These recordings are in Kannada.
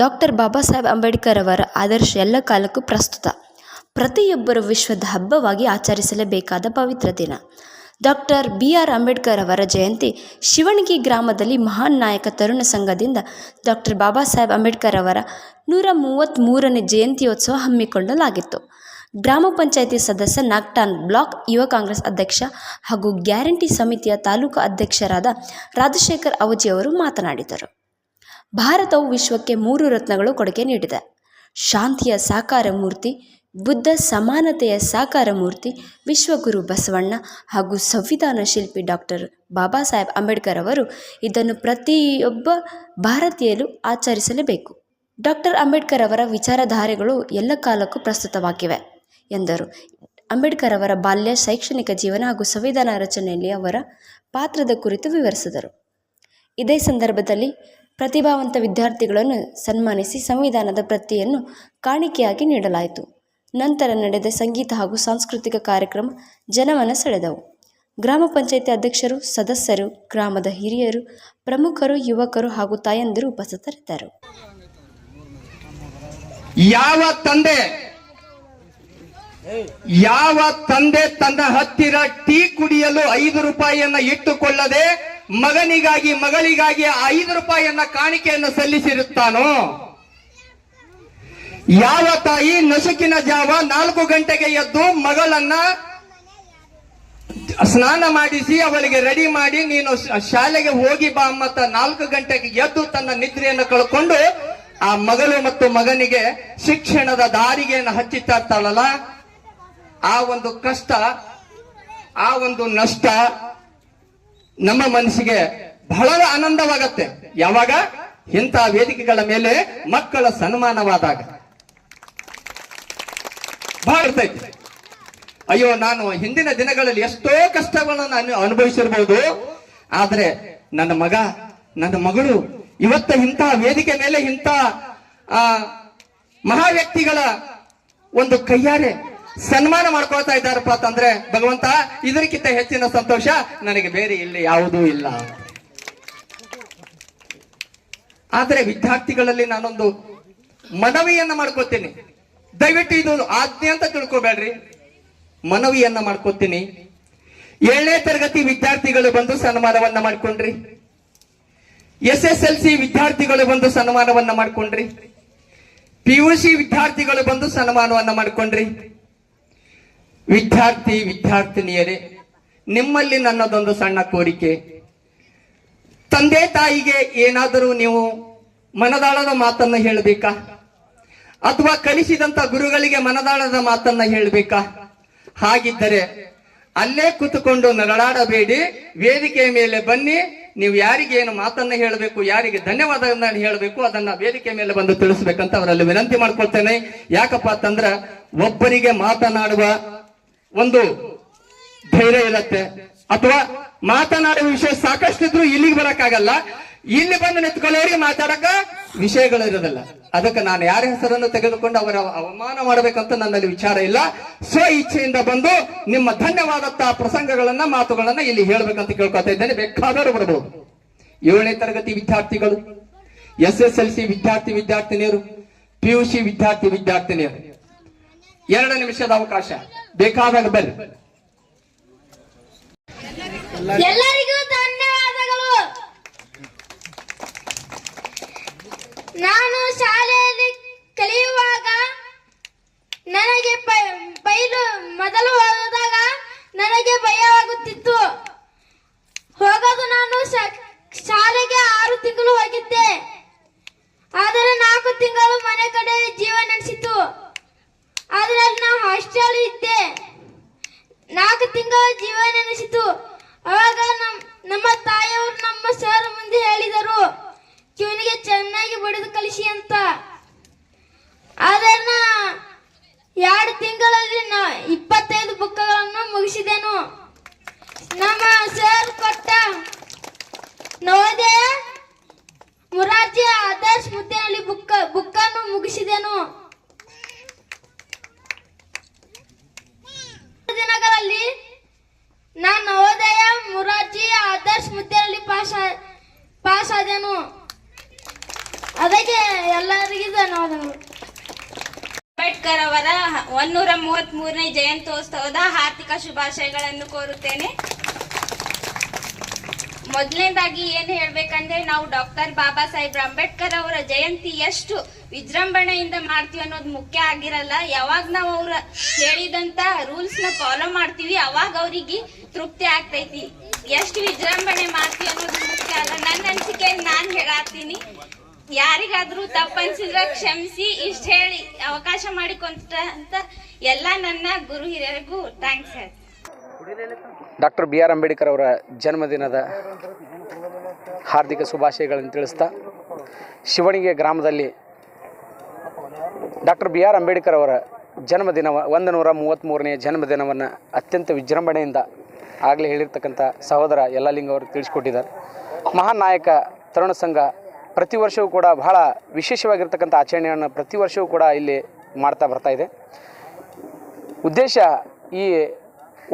ಡಾಕ್ಟರ್ ಬಾಬಾ ಸಾಹೇಬ್ ಅಂಬೇಡ್ಕರ್ ಅವರ ಆದರ್ಶ ಎಲ್ಲ ಕಾಲಕ್ಕೂ ಪ್ರಸ್ತುತ. ಪ್ರತಿಯೊಬ್ಬರು ವಿಶ್ವದ ಹಬ್ಬವಾಗಿ ಆಚರಿಸಲೇಬೇಕಾದ ಪವಿತ್ರ ದಿನ. ಡಾಕ್ಟರ್ BR ಅಂಬೇಡ್ಕರ್ ಅವರ ಜಯಂತಿ ಶಿವಣಗಿ ಗ್ರಾಮದಲ್ಲಿ ಮಹಾನ್ ನಾಯಕ ತರುಣ ಸಂಘದಿಂದ ಡಾಕ್ಟರ್ ಬಾಬಾ ಸಾಹೇಬ್ ಅಂಬೇಡ್ಕರ್ ಅವರ 133ನೇ ಜಯಂತ್ಯೋತ್ಸವ ಹಮ್ಮಿಕೊಳ್ಳಲಾಗಿತ್ತು. ಗ್ರಾಮ ಪಂಚಾಯಿತಿ ಸದಸ್ಯ ನಾಗ್ಟಾನ್, ಬ್ಲಾಕ್ ಯುವ ಕಾಂಗ್ರೆಸ್ ಅಧ್ಯಕ್ಷ ಹಾಗೂ ಗ್ಯಾರಂಟಿ ಸಮಿತಿಯ ತಾಲೂಕು ಅಧ್ಯಕ್ಷರಾದ ರಾಜಶೇಖರ್ ಅವಜಿ ಅವರು ಮಾತನಾಡಿದರು. ಭಾರತವು ವಿಶ್ವಕ್ಕೆ 3 ರತ್ನಗಳು ಕೊಡುಗೆ ನೀಡಿದೆ. ಶಾಂತಿಯ ಸಾಕಾರ ಮೂರ್ತಿ, ಬುದ್ಧ ಸಮಾನತೆಯ ಸಾಕಾರ ಮೂರ್ತಿ, ವಿಶ್ವಗುರು ಬಸವಣ್ಣ ಹಾಗೂ ಸಂವಿಧಾನ ಶಿಲ್ಪಿ ಡಾಕ್ಟರ್ ಬಾಬಾ ಸಾಹೇಬ್ ಅಂಬೇಡ್ಕರ್ ಅವರು. ಇದನ್ನು ಪ್ರತಿಯೊಬ್ಬ ಭಾರತೀಯರು ಆಚರಿಸಲೇಬೇಕು. ಡಾಕ್ಟರ್ ಅಂಬೇಡ್ಕರ್ ಅವರ ವಿಚಾರಧಾರೆಗಳು ಎಲ್ಲ ಕಾಲಕ್ಕೂ ಪ್ರಸ್ತುತವಾಗಿವೆ ಎಂದರು. ಅಂಬೇಡ್ಕರ್ ಅವರ ಬಾಲ್ಯ, ಶೈಕ್ಷಣಿಕ ಜೀವನ ಹಾಗೂ ಸಂವಿಧಾನ ರಚನೆಯಲ್ಲಿ ಅವರ ಪಾತ್ರದ ಕುರಿತು ವಿವರಿಸಿದರು. ಇದೇ ಸಂದರ್ಭದಲ್ಲಿ ಪ್ರತಿಭಾವಂತ ವಿದ್ಯಾರ್ಥಿಗಳನ್ನು ಸನ್ಮಾನಿಸಿ ಸಂವಿಧಾನದ ಪ್ರತಿಯನ್ನು ಕಾಣಿಕೆಯಾಗಿ ನೀಡಲಾಯಿತು. ನಂತರ ನಡೆದ ಸಂಗೀತ ಹಾಗೂ ಸಾಂಸ್ಕೃತಿಕ ಕಾರ್ಯಕ್ರಮ ಜನಮನ ಸೆಳೆದವು. ಗ್ರಾಮ ಪಂಚಾಯಿತಿ ಅಧ್ಯಕ್ಷರು, ಸದಸ್ಯರು, ಗ್ರಾಮದ ಹಿರಿಯರು, ಪ್ರಮುಖರು, ಯುವಕರು ಹಾಗೂ ತಾಯಂದಿರು ಉಪಸ್ಥಿತರಿದ್ದರು. ಯಾವ ತಂದೆ ತನ್ನ ಹತ್ತಿರ ಟೀ ಕುಡಿಯಲು 5 ರೂಪಾಯಿಯನ್ನ ಇಟ್ಟುಕೊಳ್ಳದೆ ಮಗನಿಗಾಗಿ ಮಗಳಿಗಾಗಿ 5 ರೂಪಾಯಿಯನ್ನ ಕಾಣಿಕೆಯನ್ನು ಸಲ್ಲಿಸಿರುತ್ತಾನೋ, ಯಾವ ತಾಯಿ ನಸುಕಿನ ಜಾವ 4 ಗಂಟೆಗೆ ಎದ್ದು ಮಗಳನ್ನ ಸ್ನಾನ ಮಾಡಿಸಿ ಅವಳಿಗೆ ರೆಡಿ ಮಾಡಿ ನೀನು ಶಾಲೆಗೆ ಹೋಗಿ ಬಾ ಮತ್ತ 4 ಗಂಟೆಗೆ ಎದ್ದು ತನ್ನ ನಿದ್ರೆಯನ್ನು ಕಳ್ಕೊಂಡು ಆ ಮಗಳು ಮತ್ತು ಮಗನಿಗೆ ಶಿಕ್ಷಣದ ದಾರಿಗೆಯನ್ನು ಹಚ್ಚುತ್ತಾ ಇರ್ತಾಳಲ್ಲ, ಆ ಒಂದು ಕಷ್ಟ, ಆ ಒಂದು ನಷ್ಟ ನಮ್ಮ ಮನಸ್ಸಿಗೆ ಬಹಳ ಆನಂದವಾಗತ್ತೆ. ಯಾವಾಗ ಇಂಥ ವೇದಿಕೆಗಳ ಮೇಲೆ ಮಕ್ಕಳ ಸನ್ಮಾನವಾದಾಗ ಬಹಳ ಇರ್ತೈತಿ. ಅಯ್ಯೋ, ನಾನು ಹಿಂದಿನ ದಿನಗಳಲ್ಲಿ ಎಷ್ಟೋ ಕಷ್ಟಗಳನ್ನು ಅನುಭವಿಸಿರ್ಬಹುದು, ಆದ್ರೆ ನನ್ನ ಮಗ, ನನ್ನ ಮಗಳು ಇವತ್ತ ಇಂಥ ವೇದಿಕೆ ಮೇಲೆ ಇಂಥ ಮಹಾ ವ್ಯಕ್ತಿಗಳ ಒಂದು ಕೈಯಾರೆ ಸನ್ಮಾನ ಮಾಡ್ಕೊಳ್ತಾ ಇದ್ದಾರಪ್ಪ ಅಂತಂದ್ರೆ, ಭಗವಂತ ಇದಕ್ಕಿಂತ ಹೆಚ್ಚಿನ ಸಂತೋಷ ನನಗೆ ಬೇರೆ ಇಲ್ಲಿ ಯಾವುದೂ ಇಲ್ಲ. ಆದ್ರೆ ವಿದ್ಯಾರ್ಥಿಗಳಲ್ಲಿ ನಾನೊಂದು ಮನವಿಯನ್ನ ಮಾಡ್ಕೋತೀನಿ. ದಯವಿಟ್ಟು ಇದು ಆಜ್ಞೆ ಅಂತ ತಿಳ್ಕೊಬೇಡ್ರಿ, ಮನವಿಯನ್ನ ಮಾಡ್ಕೋತೀನಿ. 7ನೇ ತರಗತಿ ವಿದ್ಯಾರ್ಥಿಗಳು ಬಂದು ಸನ್ಮಾನವನ್ನ ಮಾಡ್ಕೊಂಡ್ರಿ, SSLC ವಿದ್ಯಾರ್ಥಿಗಳು ಬಂದು ಸನ್ಮಾನವನ್ನ ಮಾಡ್ಕೊಂಡ್ರಿ, PUC ವಿದ್ಯಾರ್ಥಿಗಳು ಬಂದು ಸನ್ಮಾನವನ್ನ ಮಾಡ್ಕೊಂಡ್ರಿ. ವಿದ್ಯಾರ್ಥಿನಿಯರೇ, ನಿಮ್ಮಲ್ಲಿ ನನ್ನದೊಂದು ಸಣ್ಣ ಕೋರಿಕೆ. ತಂದೆ ತಾಯಿಗೆ ಏನಾದರೂ ನೀವು ಮನದಾಳದ ಮಾತನ್ನ ಹೇಳಬೇಕಾ, ಅಥವಾ ಕಲಿಸಿದಂತ ಗುರುಗಳಿಗೆ ಮನದಾಳದ ಮಾತನ್ನ ಹೇಳಬೇಕಾ? ಹಾಗಿದ್ದರೆ ಅಲ್ಲೇ ಕೂತುಕೊಂಡು ನರಳಾಡಬೇಡಿ, ವೇದಿಕೆಯ ಮೇಲೆ ಬನ್ನಿ. ನೀವು ಯಾರಿಗೆ ಏನು ಮಾತನ್ನ ಹೇಳಬೇಕು, ಯಾರಿಗೆ ಧನ್ಯವಾದವನ್ನ ಹೇಳಬೇಕು, ಅದನ್ನ ವೇದಿಕೆ ಮೇಲೆ ಬಂದು ತಿಳಿಸ್ಬೇಕಂತ ಅವರಲ್ಲಿ ವಿನಂತಿ ಮಾಡ್ಕೊಳ್ತೇನೆ. ಯಾಕಪ್ಪ ಅಂತಂದ್ರ ಒಬ್ಬರಿಗೆ ಮಾತನಾಡುವ ಒಂದು ಧೈರ್ಯ ಇರತ್ತೆ, ಅಥವಾ ಮಾತನಾಡುವ ವಿಷಯ ಸಾಕಷ್ಟಿದ್ರು ಇಲ್ಲಿಗೆ ಬರಕ್ಕಾಗಲ್ಲ. ಇಲ್ಲಿ ಬಂದು ನಿಂತ್ಕೊಳ್ಳೋರಿಗೆ ಮಾತಾಡಕ ವಿಷಯಗಳು ಇರೋದಿಲ್ಲ. ಅದಕ್ಕೆ ನಾನು ಯಾರ ಹೆಸರನ್ನು ತೆಗೆದುಕೊಂಡು ಅವರ ಅವಮಾನ ಮಾಡಬೇಕಂತ ನನ್ನಲ್ಲಿ ವಿಚಾರ ಇಲ್ಲ. ಸ್ವ ಇಚ್ಛೆಯಿಂದ ಬಂದು ನಿಮ್ಮ ಧನ್ಯವಾದಂತ ಪ್ರಸಂಗಗಳನ್ನ, ಮಾತುಗಳನ್ನ ಇಲ್ಲಿ ಹೇಳ್ಬೇಕಂತ ಕೇಳ್ಕೊತಾ ಇದ್ದೇನೆ. ಬೇಕಾದರೂ ಬರಬಹುದು. 7ನೇ ತರಗತಿ ವಿದ್ಯಾರ್ಥಿಗಳು, SSLC ವಿದ್ಯಾರ್ಥಿನಿಯರು, PUC ವಿದ್ಯಾರ್ಥಿನಿಯರು, 2 ನಿಮಿಷದ ಅವಕಾಶ, ಬೇಕಾದಾಗ ಬರ್ರಿ. ಎಲ್ಲರಿಗೂ ಧನ್ಯವಾದಗಳು. ನಾನು ಶಾಲೆಯಲ್ಲಿ ಕಲಿಯುವಾಗ ನನಗೆ ಮೊದಲು ಹೋದಾಗ ನನಗೆ ಭಯವಾಗುತ್ತಿತ್ತು. ಹೋಗೋದು ನಾನು ಶಾಲೆಗೆ 6 ತಿಂಗಳು ಹೋಗಿದ್ದೆ, ಆದರೆ 4 ತಿಂಗಳು ಮನೆ ಕಡೆ ಜೀವ ನಡೆಸಿತು. ಆದರೆ ನಾವು ಹಾಸ್ಟೆಲ್ ಇದ್ದೆ, 4 ತಿಂಗಳ ಜೀವ ನೆನೆಸಿತು. ಅವಾಗ ನಮ್ಮ ತಾಯಿಯವರು ನಮ್ಮ ಸರ್ ಮುಂದೆ ಹೇಳಿದರು, ಕಿವನಿಗೆ ಚೆನ್ನಾಗಿ ಬಡಿದು ಕಲಿಸಿ ಅಂತ. ಆದರೆ 2 ತಿಂಗಳಲ್ಲಿ 25 ಬುಕ್ಗಳನ್ನು ಮುಗಿಸಿದೆನು. ನಮ್ಮ ಸರ್ ಕೊಟ್ಟ ನವೋದಯ ಮುರಾರ್ಜಿ ಆದರ್ಶ್ ಮುದ್ದೆನಲ್ಲಿ ಬುಕ್ಕನ್ನು ಮುಗಿಸಿದೆನು. ದಿನಗಳಲ್ಲಿ ನಾನು ನವೋದಯ ಮುರಾರ್ಜಿ ಆದರ್ಶ್ ಮುದ್ದೆಯಲ್ಲಿ ಪಾಸ್ ಆದೆನು. ಅದಕ್ಕೆ ಎಲ್ಲರಿಗೂ ಧನ್ಯವಾದಗಳು. ಅಂಬೇಡ್ಕರ್ ಅವರ 133ನೇ ಜಯಂತ್ಯೋತ್ಸವದ ಹಾರ್ದಿಕ ಶುಭಾಶಯಗಳನ್ನು ಕೋರುತ್ತೇನೆ. ಮೊದಲನೇದಾಗಿ ಏನು ಹೇಳ್ಬೇಕಂದ್ರೆ, ನಾವು ಡಾಕ್ಟರ್ ಬಾಬಾ ಸಾಹೇಬ್ ಅಂಬೇಡ್ಕರ್ ಅವರ ಜಯಂತಿ ಎಷ್ಟು ವಿಜೃಂಭಣೆಯಿಂದ ಮಾಡ್ತೀವಿ ಅನ್ನೋದು ಮುಖ್ಯ ಆಗಿರಲ್ಲ. ಯಾವಾಗ ನಾವು ಅವ್ರ ಹೇಳಿದಂತ ರೂಲ್ಸ್ ನ ಫಾಲೋ ಮಾಡ್ತೀವಿ ಅವಾಗ ಅವ್ರಿಗೆ ತೃಪ್ತಿ ಆಗ್ತೈತಿ. ಎಷ್ಟು ವಿಜೃಂಭಣೆ ಮಾಡ್ತೀವಿ ಅನ್ನೋದು ಮುಖ್ಯ ಅಲ್ಲ. ನನ್ನ ಅನಿಸಿಕೆ ನಾನು ಹೇಳತ್ತೀನಿ. ಯಾರಿಗಾದ್ರೂ ತಪ್ಪನ್ಸಿದ್ರೆ ಕ್ಷಮಿಸಿ. ಇಷ್ಟ ಹೇಳಿ ಅವಕಾಶ ಮಾಡಿಕೊಂತ ಅಂತ ಎಲ್ಲ ನನ್ನ ಗುರು ಹಿರಿಯರಿಗೂ thanks sir. Doctor B R Ambedkar ಅವರ ಜನ್ಮದಿನದ ಹಾರ್ದಿಕ ಶುಭಾಶಯಗಳನ್ನು ತಿಳಿಸ್ತಾ, ಶಿವಣಿಗೆ ಗ್ರಾಮದಲ್ಲಿ ಡಾಕ್ಟರ್ ಬಿ ಆರ್ ಅಂಬೇಡ್ಕರ್ ಅವರ ಜನ್ಮದಿನ 133ನೇ ಜನ್ಮದಿನವನ್ನು ಅತ್ಯಂತ ವಿಜೃಂಭಣೆಯಿಂದ ಆಗಲೇ ಹೇಳಿರ್ತಕ್ಕಂಥ ಸಹೋದರ ಯಲ್ಲಾಲಿಂಗ ಅವರು ತಿಳಿಸ್ಕೊಟ್ಟಿದ್ದಾರೆ. ಮಹಾನ್ ನಾಯಕ ತರುಣ ಸಂಘ ಪ್ರತಿ ವರ್ಷವೂ ಕೂಡ ಬಹಳ ವಿಶೇಷವಾಗಿರ್ತಕ್ಕಂಥ ಆಚರಣೆಯನ್ನು ಪ್ರತಿ ವರ್ಷವೂ ಕೂಡ ಇಲ್ಲಿ ಮಾಡ್ತಾ ಬರ್ತಾಯಿದೆ. ಉದ್ದೇಶ ಈ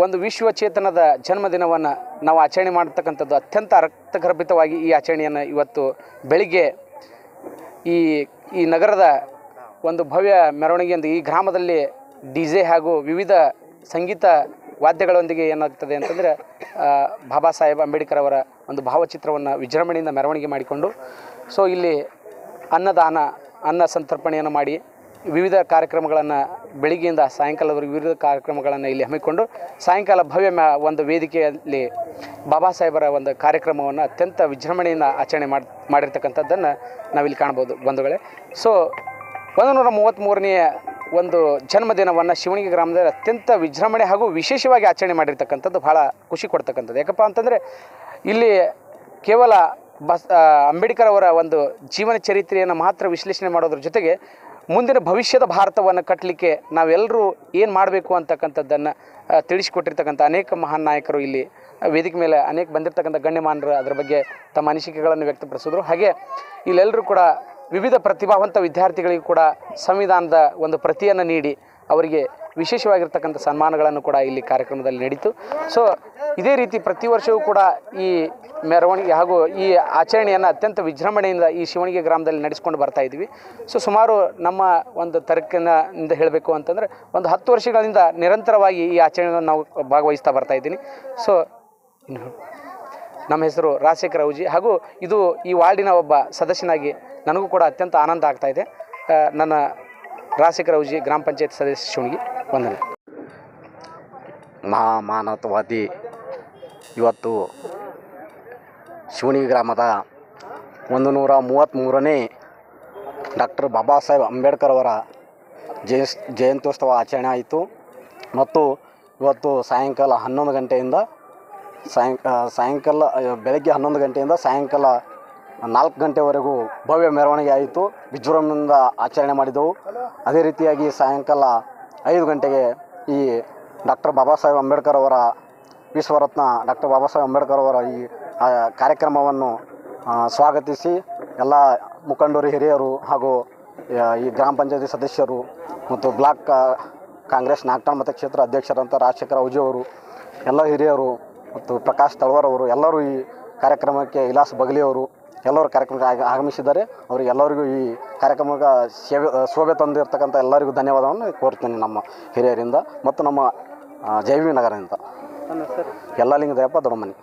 ಒಂದು ವಿಶ್ವಚೇತನದ ಜನ್ಮದಿನವನ್ನು ನಾವು ಆಚರಣೆ ಮಾಡತಕ್ಕಂಥದ್ದು ಅತ್ಯಂತ ಅರ್ಥಗರ್ಭಿತವಾಗಿ ಈ ಆಚರಣೆಯನ್ನು ಇವತ್ತು ಬೆಳಿಗ್ಗೆ ಈ ನಗರದ ಒಂದು ಭವ್ಯ ಮೆರವಣಿಗೆಯಿಂದ ಈ ಗ್ರಾಮದಲ್ಲಿ DJ ಹಾಗೂ ವಿವಿಧ ಸಂಗೀತ ವಾದ್ಯಗಳೊಂದಿಗೆ ಏನಾಗ್ತದೆ ಅಂತಂದರೆ ಬಾಬಾ ಸಾಹೇಬ್ ಅಂಬೇಡ್ಕರ್ ಅವರ ಒಂದು ಭಾವಚಿತ್ರವನ್ನು ವಿಜೃಂಭಣೆಯಿಂದ ಮೆರವಣಿಗೆ ಮಾಡಿಕೊಂಡು ಇಲ್ಲಿ ಅನ್ನ ಸಂತರ್ಪಣೆಯನ್ನು ಮಾಡಿ ವಿವಿಧ ಕಾರ್ಯಕ್ರಮಗಳನ್ನು ಬೆಳಿಗ್ಗೆಯಿಂದ ಸಾಯಂಕಾಲದವರೆಗೆ ವಿವಿಧ ಕಾರ್ಯಕ್ರಮಗಳನ್ನು ಇಲ್ಲಿ ಹಮ್ಮಿಕೊಂಡು ಸಾಯಂಕಾಲ ಭವ್ಯ ಒಂದು ವೇದಿಕೆಯಲ್ಲಿ ಬಾಬಾ ಸಾಹೇಬರ ಒಂದು ಕಾರ್ಯಕ್ರಮವನ್ನು ಅತ್ಯಂತ ವಿಜೃಂಭಣೆಯಿಂದ ಆಚರಣೆ ಮಾಡಿರ್ತಕ್ಕಂಥದ್ದನ್ನು ನಾವಿಲ್ಲಿ ಕಾಣ್ಬೋದು ಬಂಧುಗಳೇ. 133ನೇ ಒಂದು ಜನ್ಮದಿನವನ್ನು ಶಿವಣಿಗೆ ಗ್ರಾಮದಲ್ಲಿ ಅತ್ಯಂತ ವಿಜೃಂಭಣೆ ಹಾಗೂ ವಿಶೇಷವಾಗಿ ಆಚರಣೆ ಮಾಡಿರ್ತಕ್ಕಂಥದ್ದು ಭಾಳ ಖುಷಿ ಕೊಡ್ತಕ್ಕಂಥದ್ದು. ಯಾಕಪ್ಪ ಅಂತಂದರೆ ಇಲ್ಲಿ ಕೇವಲ ಅಂಬೇಡ್ಕರ್ ಅವರ ಒಂದು ಜೀವನ ಚರಿತ್ರೆಯನ್ನು ಮಾತ್ರ ವಿಶ್ಲೇಷಣೆ ಮಾಡೋದ್ರ ಜೊತೆಗೆ ಮುಂದಿನ ಭವಿಷ್ಯದ ಭಾರತವನ್ನು ಕಟ್ಟಲಿಕ್ಕೆ ನಾವೆಲ್ಲರೂ ಏನು ಮಾಡಬೇಕು ಅಂತಕ್ಕಂಥದ್ದನ್ನು ತಿಳಿಸಿಕೊಟ್ಟಿರ್ತಕ್ಕಂಥ ಅನೇಕ ಮಹಾನ್ ನಾಯಕರು ಇಲ್ಲಿ ವೇದಿಕೆ ಮೇಲೆ ಅನೇಕ ಬಂದಿರತಕ್ಕಂಥ ಗಣ್ಯಮಾನರು ಅದರ ಬಗ್ಗೆ ತಮ್ಮ ಅನಿಸಿಕೆಗಳನ್ನು ವ್ಯಕ್ತಪಡಿಸಿದ್ರು. ಹಾಗೆ ಇಲ್ಲೆಲ್ಲರೂ ಕೂಡ ವಿವಿಧ ಪ್ರತಿಭಾವಂತ ವಿದ್ಯಾರ್ಥಿಗಳಿಗೂ ಕೂಡ ಸಂವಿಧಾನದ ಒಂದು ಪ್ರತಿಯನ್ನು ನೀಡಿ ಅವರಿಗೆ ವಿಶೇಷವಾಗಿರ್ತಕ್ಕಂಥ ಸನ್ಮಾನಗಳನ್ನು ಕೂಡ ಇಲ್ಲಿ ಕಾರ್ಯಕ್ರಮದಲ್ಲಿ ನಡೀತು. ಇದೇ ರೀತಿ ಪ್ರತಿ ವರ್ಷವೂ ಕೂಡ ಈ ಮೆರವಣಿಗೆ ಹಾಗೂ ಈ ಆಚರಣೆಯನ್ನು ಅತ್ಯಂತ ವಿಜೃಂಭಣೆಯಿಂದ ಈ ಶಿವಣಿಗೆ ಗ್ರಾಮದಲ್ಲಿ ನಡೆಸ್ಕೊಂಡು ಬರ್ತಾ ಇದ್ವಿ. ನಮ್ಮ ಒಂದು ತರ್ಕಿನಿಂದ ಹೇಳಬೇಕು ಅಂತಂದರೆ ಒಂದು 10 ವರ್ಷಗಳಿಂದ ನಿರಂತರವಾಗಿ ಈ ಆಚರಣೆಯನ್ನು ನಾವು ಭಾಗವಹಿಸ್ತಾ ಬರ್ತಾ ಇದ್ದೀನಿ. ನಮ್ಮ ಹೆಸರು ರಾಜಶೇಖರ ಔಜಿ ಹಾಗೂ ಇದು ಈ ವಾರ್ಡಿನ ಒಬ್ಬ ಸದಸ್ಯನಾಗಿ ನನಗೂ ಕೂಡ ಅತ್ಯಂತ ಆನಂದ ಆಗ್ತಾಯಿದೆ. ನನ್ನ ರಾಜಶೇಖರ ಔಜಿ ಗ್ರಾಮ ಪಂಚಾಯತ್ ಸದಸ್ಯ ಶಿವಣಿಗೆ ವಂದನೆ. ಮಹಾಮಾನವತಾವಾದಿ ಇವತ್ತು ಶಿವಣಿಗೆ ಗ್ರಾಮದ 133ನೇ ಡಾಕ್ಟರ್ ಬಾಬಾ ಸಾಹೇಬ್ ಅಂಬೇಡ್ಕರ್ ಅವರ ಜಯಂತ್ಯೋತ್ಸವ ಆಚರಣೆ ಆಯಿತು. ಮತ್ತು ಇವತ್ತು ಸಾಯಂಕಾಲ 11 ಗಂಟೆಯಿಂದ ಬೆಳಗ್ಗೆ 11 ಗಂಟೆಯಿಂದ ಸಾಯಂಕಾಲ 4 ಗಂಟೆವರೆಗೂ ಭವ್ಯ ಮೆರವಣಿಗೆ ಆಯಿತು. ವಿಜೃಂಭಣೆಯಿಂದ ಆಚರಣೆ ಮಾಡಿದೆವು. ಅದೇ ರೀತಿಯಾಗಿ ಸಾಯಂಕಾಲ 5 ಗಂಟೆಗೆ ಈ ಡಾಕ್ಟರ್ ಬಾಬಾ ಸಾಹೇಬ್ ಅಂಬೇಡ್ಕರ್ ಅವರ ವಿಶ್ವರತ್ನ ಡಾಕ್ಟರ್ ಬಾಬಾ ಸಾಹೇಬ್ ಅಂಬೇಡ್ಕರ್ ಅವರ ಈ ಕಾರ್ಯಕ್ರಮವನ್ನು ಸ್ವಾಗತಿಸಿ ಎಲ್ಲ ಮುಖಂಡರು, ಹಿರಿಯರು ಹಾಗೂ ಈ ಗ್ರಾಮ ಪಂಚಾಯತಿ ಸದಸ್ಯರು ಮತ್ತು ಬ್ಲಾಕ್ ಕಾಂಗ್ರೆಸ್ ನಾಗ್ಟಾಣ್ ಮತಕ್ಷೇತ್ರ ಅಧ್ಯಕ್ಷರಂಥ ರಾಜಶೇಖರ ಔಜಿ ಅವರು, ಎಲ್ಲ ಹಿರಿಯರು ಮತ್ತು ಪ್ರಕಾಶ್ ತಳವಾರ್ ಅವರು ಎಲ್ಲರೂ ಈ ಕಾರ್ಯಕ್ರಮಕ್ಕೆ, ಇಲಾಸ್ ಬಗಲಿಯವರು ಎಲ್ಲರೂ ಕಾರ್ಯಕ್ರಮಕ್ಕೆ ಆಗಮಿಸಿದ್ದಾರೆ. ಅವರಿಗೆಲ್ಲರಿಗೂ ಈ ಕಾರ್ಯಕ್ರಮಕ್ಕೆ ಶೋಭೆ ತಂದಿರ್ತಕ್ಕಂಥ ಎಲ್ಲರಿಗೂ ಧನ್ಯವಾದವನ್ನು ಕೋರ್ತೇನೆ ನಮ್ಮ ಹಿರಿಯರಿಂದ ಮತ್ತು ನಮ್ಮ ಜೈವಿ ನಗರದಿಂದ. ಯಲ್ಲಾಲಿಂಗ ದಯಪ್ಪ ದೊಡ್ಡಮನಿ.